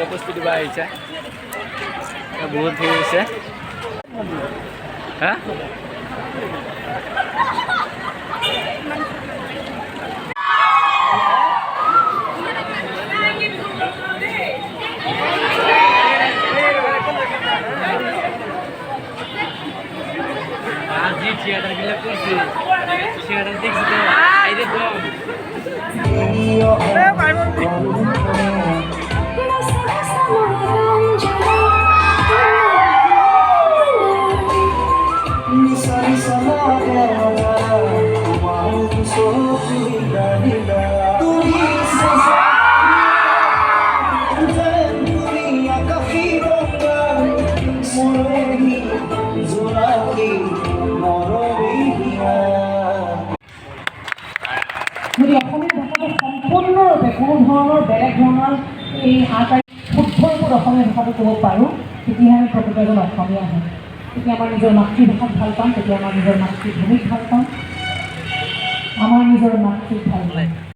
উপস্থিতি বা আহিছে বহুত ভিৰ হৈছে হা আজি থিয়েটারগুলো করছি থিয়েটার দেখছি তো আইরে কম যদি অসমীয়া ভাষাটো সম্পূৰ্ণৰূপে কোনো ধৰণৰ বেলেগ ধৰণৰ এই আকাৰী শুদ্ধ ৰূপত অসমীয়া ভাষাটো ক'ব পাৰোঁ তেতিয়াহে আমি প্ৰকৃত এজন অসমীয়া হয় তেতিয়া আমাৰ নিজৰ মাতৃভাষাত ভাল পাম তেতিয়া আমাৰ নিজৰ মাতৃভূমিত ভাল পাম আমাৰ নিজৰ মাতৃক ভাল পাম